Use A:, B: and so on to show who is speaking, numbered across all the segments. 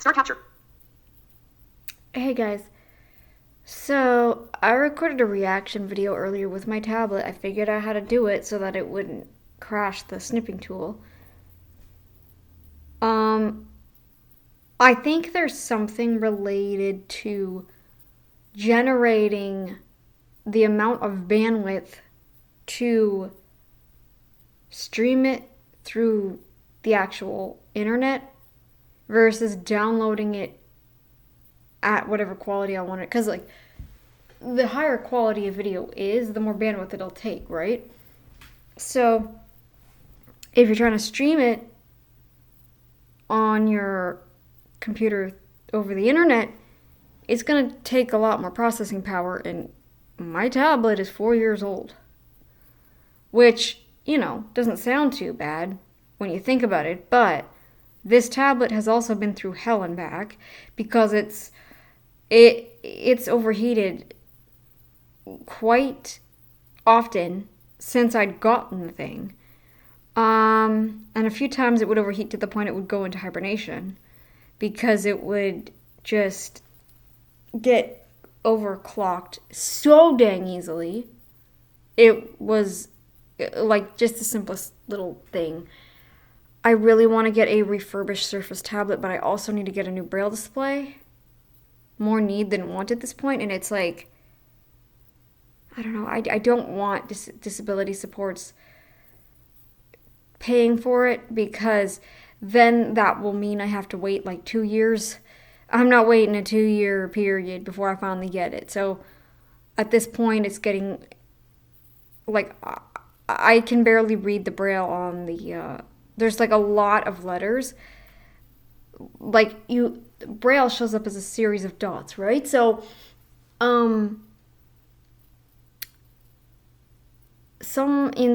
A: Start capture.
B: Hey guys, so I recorded a reaction video earlier with my tablet. I figured out how to do it so that it wouldn't crash the snipping tool. Um, I think there's something related to generating the amount of bandwidth to stream it through the actual internet versus downloading it at whatever quality I want it. Because, like, the higher quality a video is, the more bandwidth it'll take, right? So, if you're trying to stream it on your computer over the internet, it's going to take a lot more processing power. And my tablet is 4 years old, which, doesn't sound too bad when you think about it. But this tablet has also been through hell and back because it's overheated quite often since I'd gotten the thing. And a few times it would overheat to the point it would go into hibernation because it would just get overclocked so dang easily. It was like just the simplest little thing. I really want to get a refurbished Surface tablet, but I also need to get a new Braille display. More need than want at this point, and it's like, I don't know, I don't want disability supports paying for it because then that will mean I have to wait like 2 years. I'm not waiting a 2 year period before I finally get it. So at this point, it's getting like I can barely read the Braille on the. There's like a lot of letters. Like Braille shows up as a series of dots, right? So, in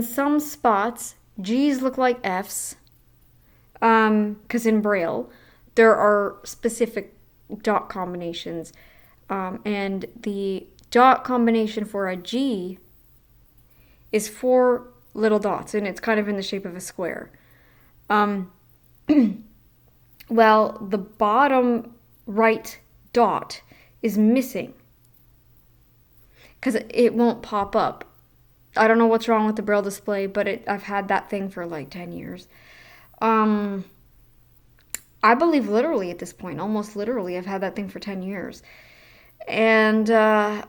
B: some spots, G's look like F's. Because in Braille, there are specific dot combinations, and the dot combination for a G is four little dots, and it's kind of in the shape of a square. Um, well, the bottom right dot is missing because it won't pop up. I don't know what's wrong with the Braille display, but I've had that thing for like 10 years. I believe literally at this point, almost literally, I've had that thing for 10 years. And a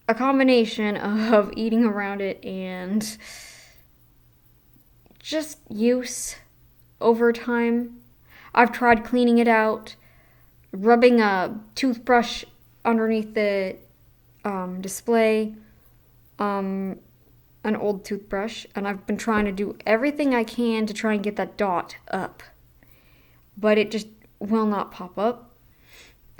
B: combination of eating around it and just use over time. I've tried cleaning it out, rubbing a toothbrush underneath the display, an old toothbrush, and I've been trying to do everything I can to try and get that dot up, but it just will not pop up.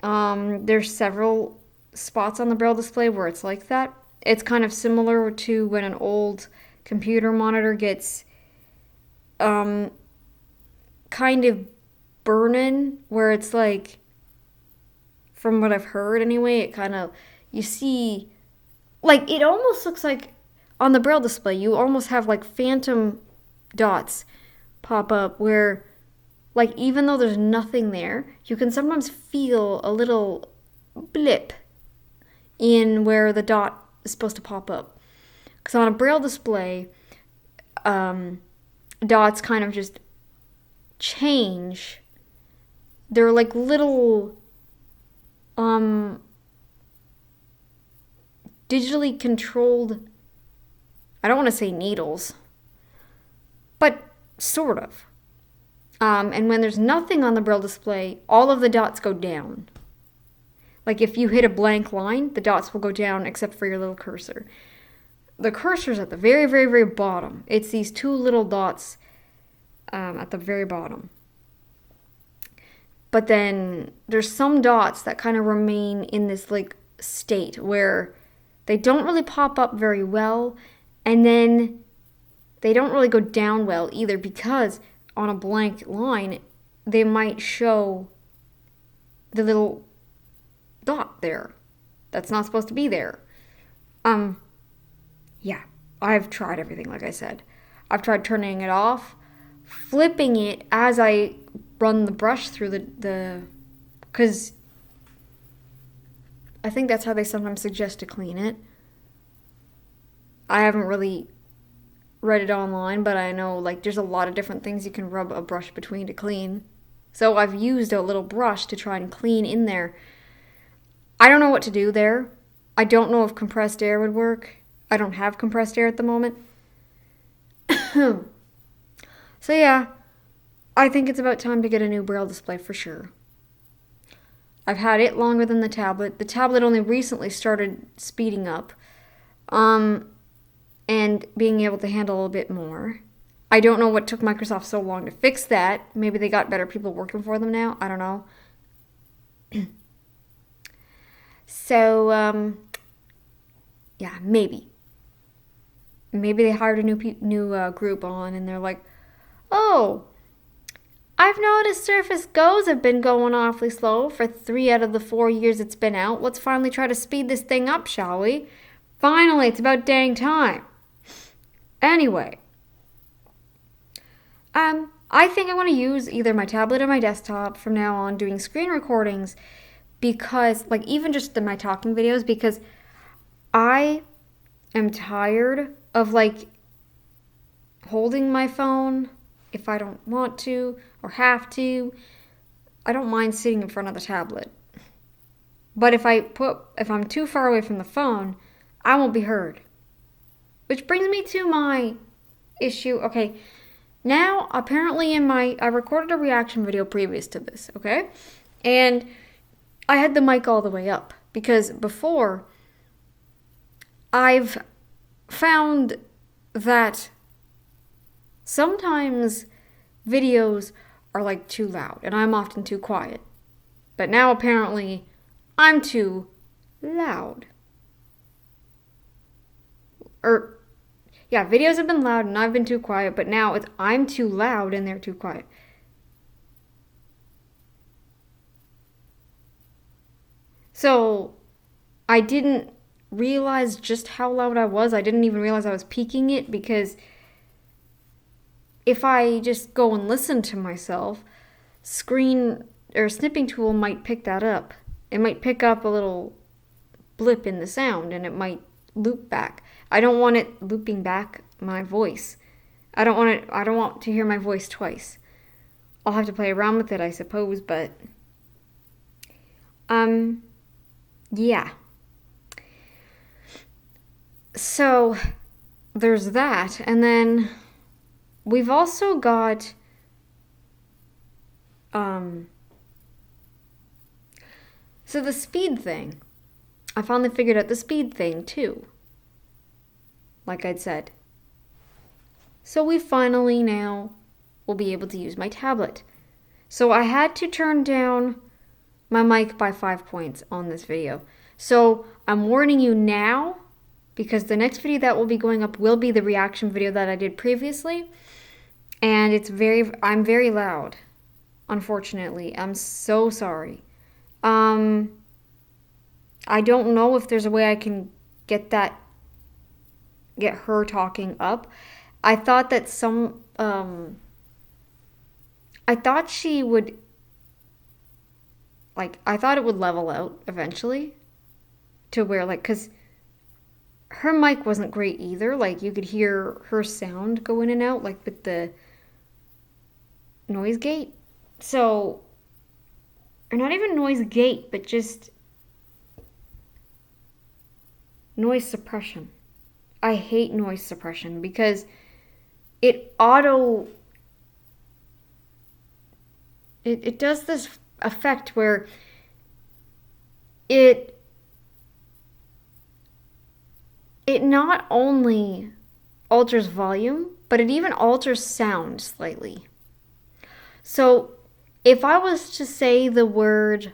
B: There's several spots on the Braille display where it's like that. It's kind of similar to when an old computer monitor gets kind of burning, where it's like, from what I've heard anyway, it kind of, you see, like, it almost looks like on the Braille display, you almost have like phantom dots pop up where, like, even though there's nothing there, you can sometimes feel a little blip in where the dot is supposed to pop up. Because on a Braille display, dots kind of just change. They're like little digitally controlled, I don't want to say needles, but sort of. And when there's nothing on the Braille display, all of the dots go down. Like if you hit a blank line, the dots will go down except for your little cursor. The cursor's at the very, very, very bottom. It's these two little dots at the very bottom. But then there's some dots that kind of remain in this like state where they don't really pop up very well, and then they don't really go down well either, because on a blank line, they might show the little dot there that's not supposed to be there. Yeah, I've tried everything, like I said. I've tried turning it off, flipping it as I run the brush through the because I think that's how they sometimes suggest to clean it. I haven't really read it online, but I know like there's a lot of different things you can rub a brush between to clean. So I've used a little brush to try and clean in there. I don't know what to do there. I don't know if compressed air would work. I don't have compressed air at the moment. So yeah, I think it's about time to get a new Braille display for sure. I've had it longer than the tablet. The tablet only recently started speeding up, and being able to handle a little bit more. I don't know what took Microsoft so long to fix that. Maybe they got better people working for them now. I don't know. So, yeah, maybe. Maybe they hired a new group on, and they're like, oh, I've noticed Surface Go's have been going awfully slow for 3 out of the 4 years it's been out. Let's finally try to speed this thing up, shall we? Finally, it's about dang time. Anyway, I think I want to use either my tablet or my desktop from now on doing screen recordings because, like, even just my talking videos, because I am tired of, like, holding my phone if I don't want to or have to. I don't mind sitting in front of the tablet. But if I'm too far away from the phone, I won't be heard. Which brings me to my issue. Okay, now apparently I recorded a reaction video previous to this, okay? And I had the mic all the way up because before I've found that sometimes videos are like too loud and I'm often too quiet. But now apparently I'm too loud. Videos have been loud and I've been too quiet, but now I'm too loud and they're too quiet. So I didn't realize just how loud I was. I didn't even realize I was peaking it because if I just go and listen to myself, snipping tool might pick that up. It might pick up a little blip in the sound and it might loop back. I don't want it looping back my voice. I don't want to hear my voice twice. I'll have to play around with it, I suppose, but yeah. So there's that, and then we've also got so the speed thing. I finally figured out the speed thing too. Like I'd said. So we finally now will be able to use my tablet. So I had to turn down my mic by 5 points on this video. So I'm warning you now because the next video that will be going up will be the reaction video that I did previously. And I'm very loud, unfortunately. I'm so sorry. I don't know if there's a way I can get her talking up. I thought that I thought she would, I thought it would level out eventually to where, because her mic wasn't great either. You could hear her sound go in and out, with the noise gate. So, or not even noise gate, but just noise suppression. I hate noise suppression because it does this effect where it not only alters volume, but it even alters sound slightly. So if I was to say the word,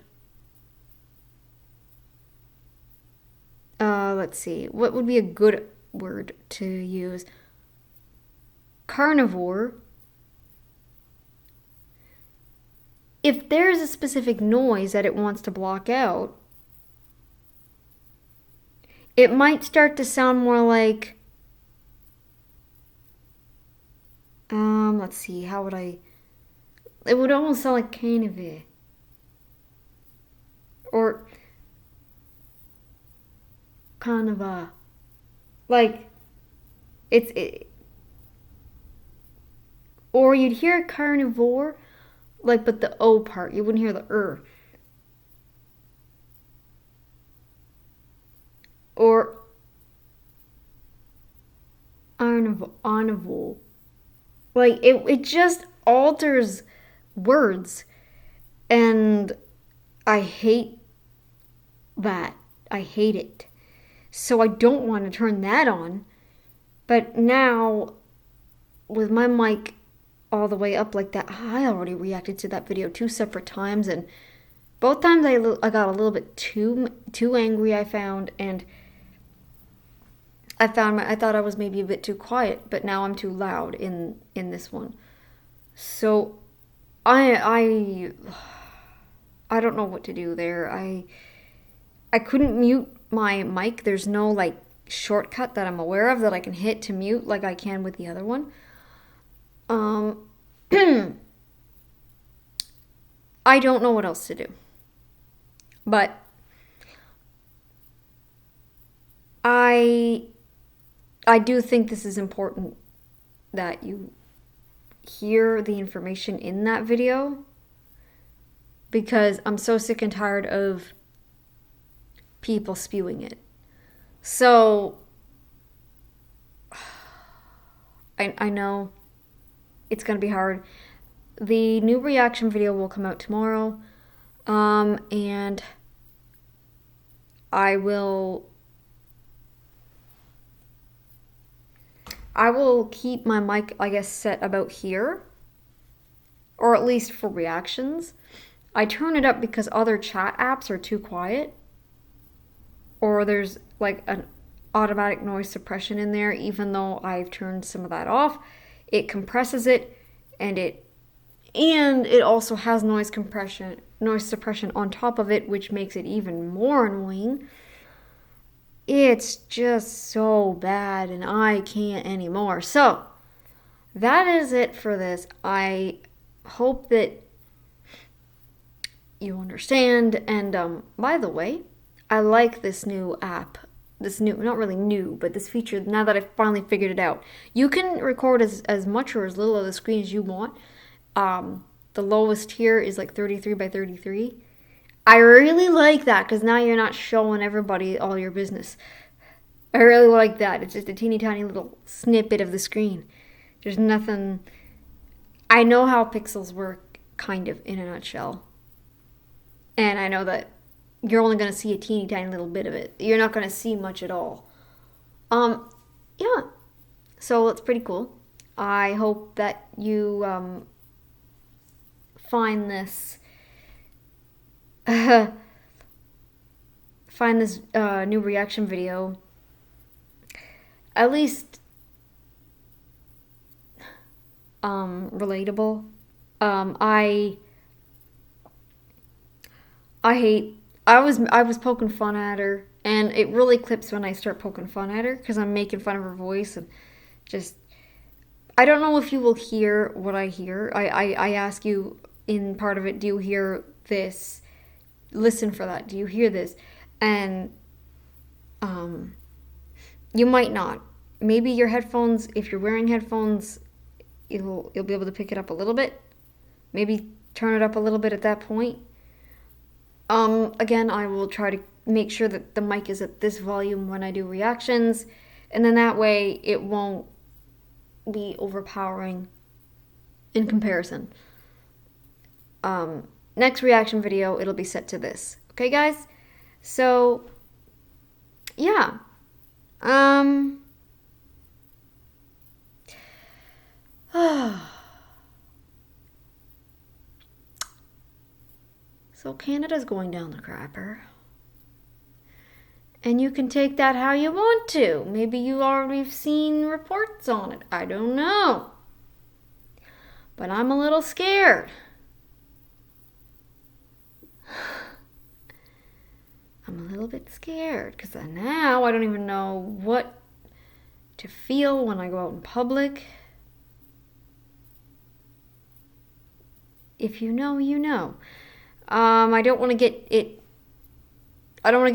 B: let's see, what would be a good word to use? Carnivore. If there's a specific noise that it wants to block out, it might start to sound more like, let's see, how would I, It would almost sound like Canada. Or Canava. Like, or you'd hear carnivore, like, but the O part, you wouldn't hear the Or Arnivore. Like, it just alters words. And I hate that. I hate it. So I don't want to turn that on. But now, with my mic all the way up like that, I already reacted to that video 2 separate times, and both times I got a little bit too angry, I found, and I thought I was maybe a bit too quiet, but now I'm too loud in this one. So I I don't know what to do there. I couldn't mute my mic. There's no like shortcut that I'm aware of that I can hit to mute like I can with the other one. I don't know what else to do. But I do think this is important that you hear the information in that video, because I'm so sick and tired of people spewing it. So I know it's going to be hard. The new reaction video will come out tomorrow. And I will keep my mic, I guess, set about here, or at least for reactions. I turn it up because other chat apps are too quiet, or there's like an automatic noise suppression in there. Even though I've turned some of that off, it compresses it, and it also has noise suppression on top of it, which makes it even more annoying. It's just so bad, and I can't anymore. So that is it for this. I hope that you understand. And by the way, I like this new app. This new, not really new, but this feature, now that I've finally figured it out. You can record as much or as little of the screen as you want. The lowest here is like 33 by 33. I really like that, because now you're not showing everybody all your business. I really like that. It's just a teeny tiny little snippet of the screen. There's nothing. I know how pixels work, kind of, in a nutshell. And I know that you're only going to see a teeny tiny little bit of it. You're not going to see much at all. Yeah. So it's pretty cool. I hope that you find this new reaction video at least relatable. I was poking fun at her, and it really clips when I start poking fun at her, because I'm making fun of her voice, and just, I don't know if you will hear what I hear. I ask you in part of it, do you hear this? Listen for that. Do you hear this? And you might not. Maybe your headphones, if you're wearing headphones, you'll be able to pick it up a little bit. Maybe turn it up a little bit at that point. Again, I will try to make sure that the mic is at this volume when I do reactions, and then that way it won't be overpowering in comparison. Next reaction video, it'll be set to this. Okay, guys? So, yeah. So Canada's going down the crapper. And you can take that how you want to. Maybe you already seen reports on it. I don't know. But I'm a little scared. I'm a little bit scared, because now I don't even know what to feel when I go out in public. if you know, you know. I don't want to get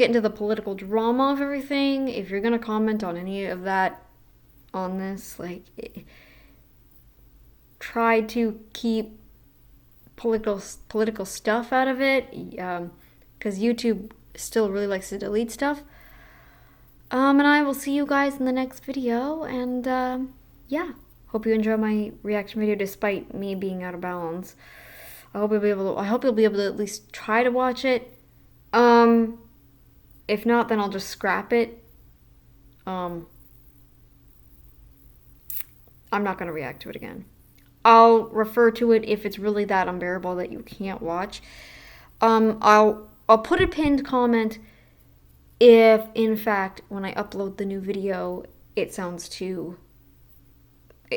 B: into the political drama of everything. If you're gonna comment on any of that on this, like, try to keep political stuff out of it, because YouTube still really likes to delete stuff. And I will see you guys in the next video, and yeah, hope you enjoy my reaction video despite me being out of balance. I hope you'll be able to at least try to watch it. If not, then I'll just scrap it. I'm not gonna react to it again. I'll refer to it if it's really that unbearable that you can't watch. I'll put a pinned comment if, in fact, when I upload the new video, it sounds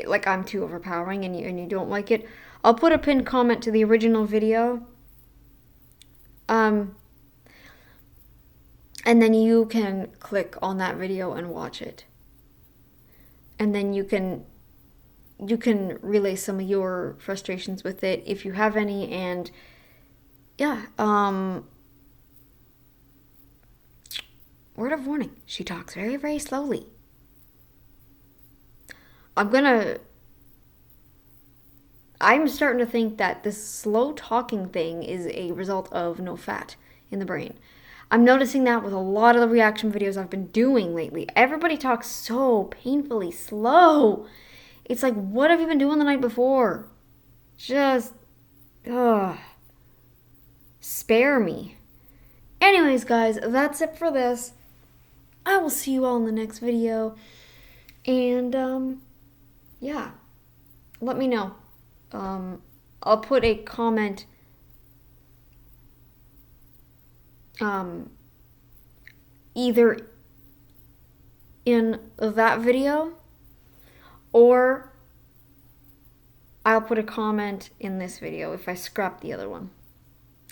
B: like I'm too overpowering and you don't like it. I'll put a pinned comment to the original video. And then you can click on that video and watch it. And then you can relay some of your frustrations with it if you have any, and yeah, word of warning, she talks very, very slowly. I'm starting to think that this slow talking thing is a result of no fat in the brain. I'm noticing that with a lot of the reaction videos I've been doing lately. Everybody talks so painfully slow. It's like, what have you been doing the night before? Just, spare me. Anyways, guys, that's it for this. I will see you all in the next video. And, yeah, let me know. I'll put a comment either in that video, or I'll put a comment in this video if I scrap the other one,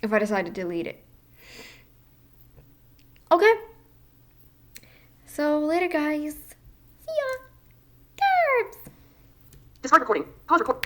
B: if I decide to delete it. Okay, so later, guys. See ya. Derbs.
A: Discard recording. Pause recording.